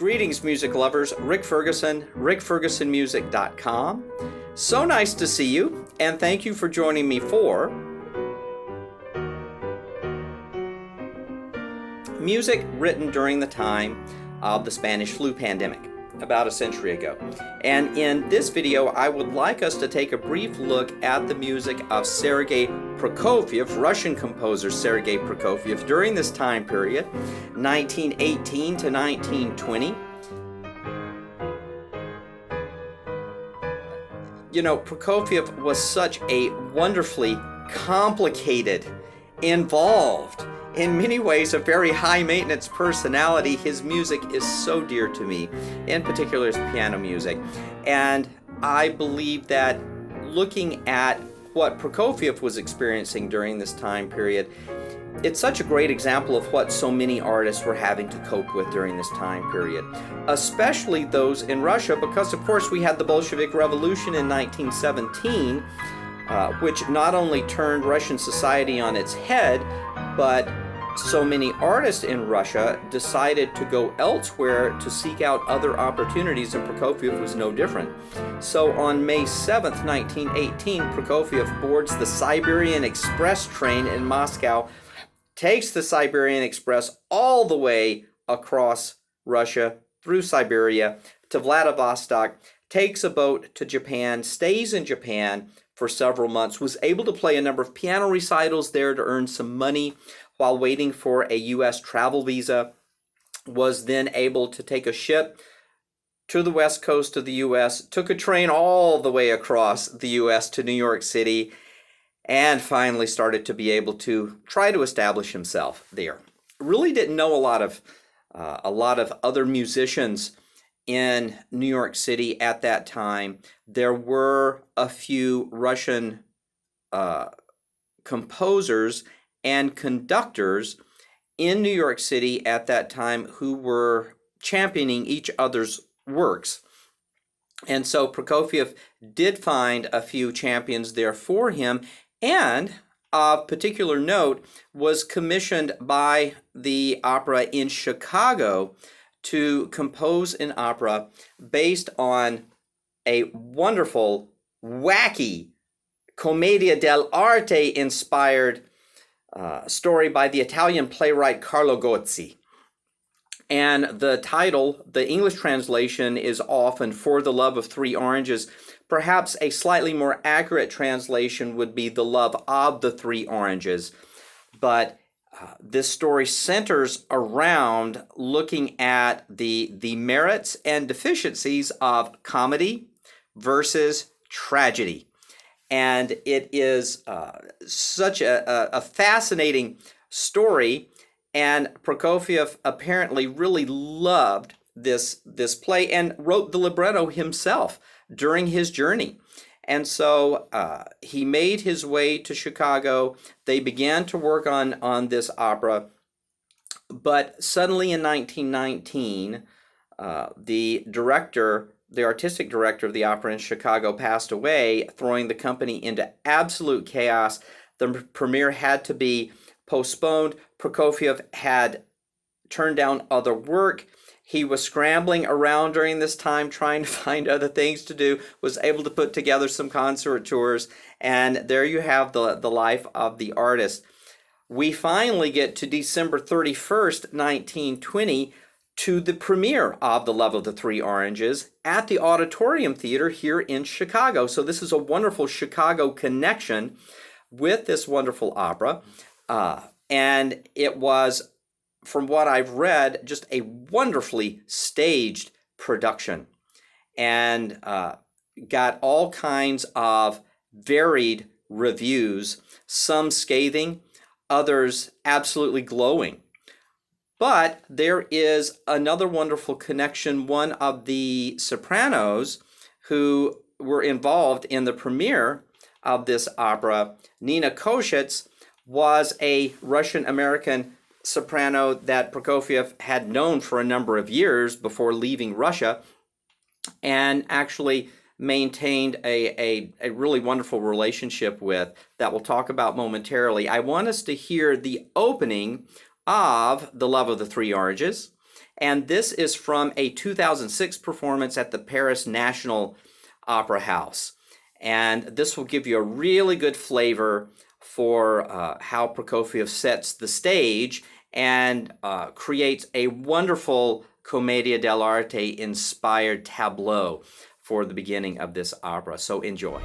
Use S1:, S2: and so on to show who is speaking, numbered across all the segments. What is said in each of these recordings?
S1: Greetings, music lovers. Rick Ferguson, rickfergusonmusic.com. So nice to see you, and thank you for joining me for music written during the time of the Spanish flu pandemic, about a century ago. And in this video, I would like us to take a brief look at the music of Sergei Prokofiev, Russian composer Sergei Prokofiev, during this time period, 1918 to 1920. You know, Prokofiev was such a wonderfully complicated, involved, in many ways a very high-maintenance personality. His music is so dear to me, in particular his piano music. And I believe that looking at what Prokofiev was experiencing during this time period, it's such a great example of what so many artists were having to cope with during this time period, especially those in Russia, because of course we had the Bolshevik Revolution in 1917, which not only turned Russian society on its head, but so many artists in Russia decided to go elsewhere to seek out other opportunities, and Prokofiev was no different. So on May 7th, 1918, Prokofiev boards the Siberian Express train in Moscow, takes the Siberian Express all the way across Russia, through Siberia, to Vladivostok, takes a boat to Japan, stays in Japan for several months, was able to play a number of piano recitals there to earn some money while waiting for a U.S. travel visa, was then able to take a ship to the west coast of the U.S., took a train all the way across the U.S. to New York City, and finally started to be able to try to establish himself there. Really didn't know a lot of other musicians in New York City at that time. There were a few Russian composers and conductors in New York City at that time who were championing each other's works. And so Prokofiev did find a few champions there for him, and of particular note was commissioned by the opera in Chicago to compose an opera based on a wonderful, wacky, commedia dell'arte inspired story by the Italian playwright Carlo Gozzi. And the title, the English translation, is often For the Love of Three Oranges. Perhaps a slightly more accurate translation would be The Love of the Three Oranges. But this story centers around looking at the merits and deficiencies of comedy versus tragedy. And it is such a fascinating story, and Prokofiev apparently really loved this play and wrote the libretto himself during his journey. And so he made his way to Chicago. They began to work on this opera, but suddenly in 1919, the artistic director of the opera in Chicago passed away, throwing the company into absolute chaos. The premiere had to be postponed. Prokofiev had turned down other work. He was scrambling around during this time trying to find other things to do, was able to put together some concert tours, and there you have the life of the artist. We finally get to December 31st, 1920, to the premiere of The Love of the Three Oranges at the Auditorium Theater here in Chicago. So this is a wonderful Chicago connection with this wonderful opera. And it was, from what I've read, just a wonderfully staged production, and got all kinds of varied reviews, some scathing, others absolutely glowing. But there is another wonderful connection. One of the sopranos who were involved in the premiere of this opera, Nina Koshitz, was a Russian-American soprano that Prokofiev had known for a number of years before leaving Russia, and actually maintained a really wonderful relationship with, that we'll talk about momentarily. I want us to hear the opening of The Love of the Three Oranges, And this is from a 2006 performance at the Paris National Opera House. And this will give you a really good flavor for how Prokofiev sets the stage and creates a wonderful Commedia dell'arte inspired tableau for the beginning of this opera. So enjoy.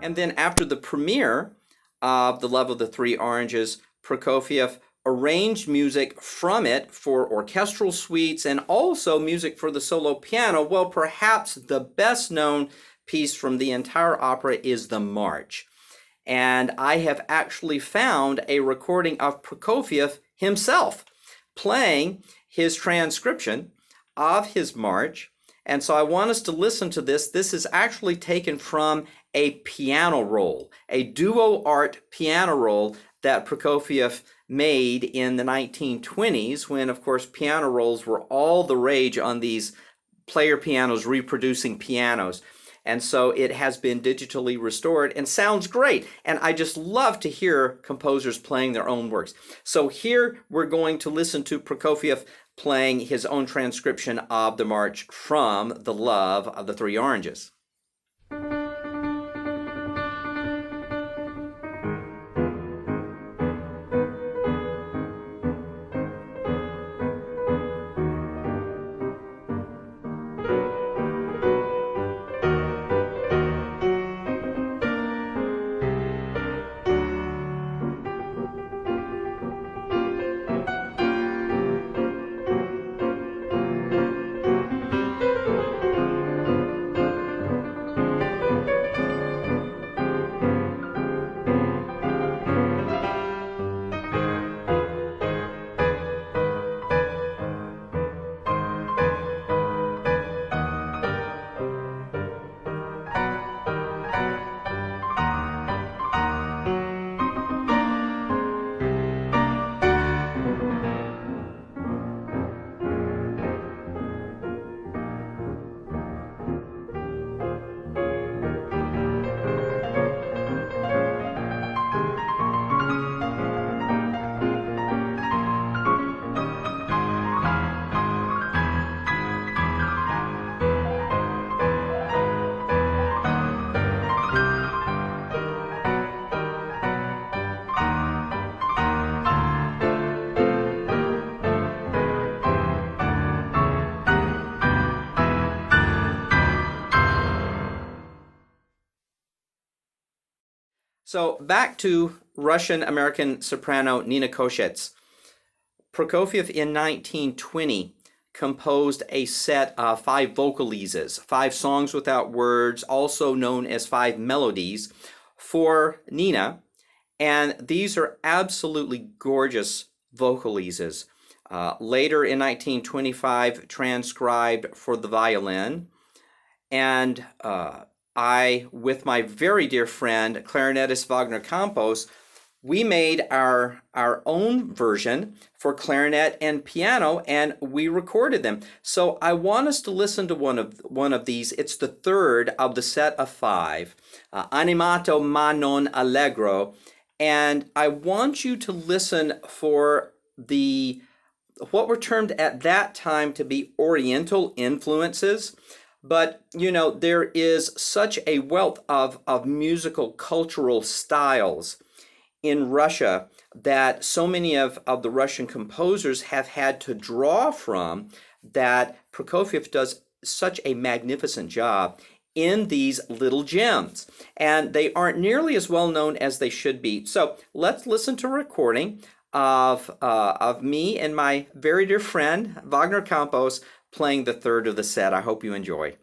S1: And then after the premiere of The Love of the Three Oranges, Prokofiev arranged music from it for orchestral suites and also music for the solo piano. Well, perhaps the best known piece from the entire opera is the march. And I have actually found a recording of Prokofiev himself playing his transcription of his march. And so I want us to listen to this. This is actually taken from a piano roll, a duo art piano roll that Prokofiev made in the 1920s when, of course, piano rolls were all the rage on these player pianos reproducing pianos. And so it has been digitally restored and sounds great. And I just love to hear composers playing their own works. So here we're going to listen to Prokofiev playing his own transcription of the march from The Love of the Three Oranges. So back to Russian-American soprano Nina Koshets. Prokofiev in 1920 composed a set of 5 vocalises, 5 songs without words, also known as 5 melodies, for Nina. And these are absolutely gorgeous vocalises. Later in 1925, transcribed for the violin. And I, with my very dear friend, clarinetist Wagner Campos, we made our own version for clarinet and piano, and we recorded them. So I want us to listen to one of these. It's the third of the set of 5, Animato ma non allegro, and I want you to listen for what were termed at that time to be Oriental influences. But, you know, there is such a wealth of musical cultural styles in Russia that so many of the Russian composers have had to draw from, that Prokofiev does such a magnificent job in these little gems. And they aren't nearly as well known as they should be. So let's listen to a recording of me and my very dear friend, Wagner Campos, playing the third of the set. I hope you enjoy.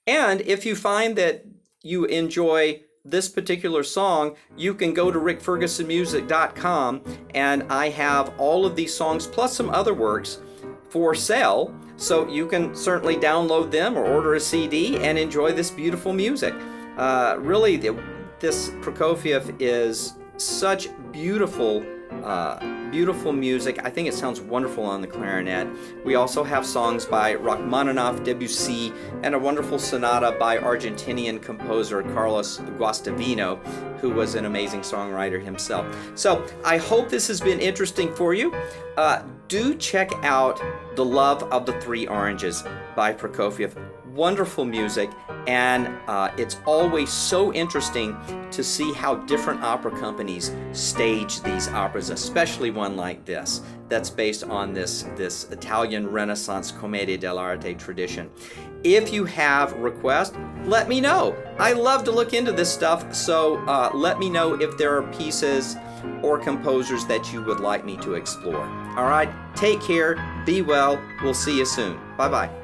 S1: And if you find that you enjoy this particular song, you can go to rickfergusonmusic.com, and I have all of these songs plus some other works for sale, so you can certainly download them or order a CD and enjoy this beautiful music. Really, this Prokofiev is such beautiful music. I think it sounds wonderful on the clarinet. We also have songs by Rachmaninoff, Debussy, and a wonderful sonata by Argentinian composer Carlos Guastavino, who was an amazing songwriter himself. So I hope this has been interesting for you. Do check out The Love of the Three Oranges by Prokofiev. Wonderful music, and it's always so interesting to see how different opera companies stage these operas, especially one like this that's based on this Italian Renaissance Commedia dell'arte tradition. If you have requests, let me know. I love to look into this stuff, so let me know if there are pieces or composers that you would like me to explore. All right, take care, be well, we'll see you soon. Bye-bye.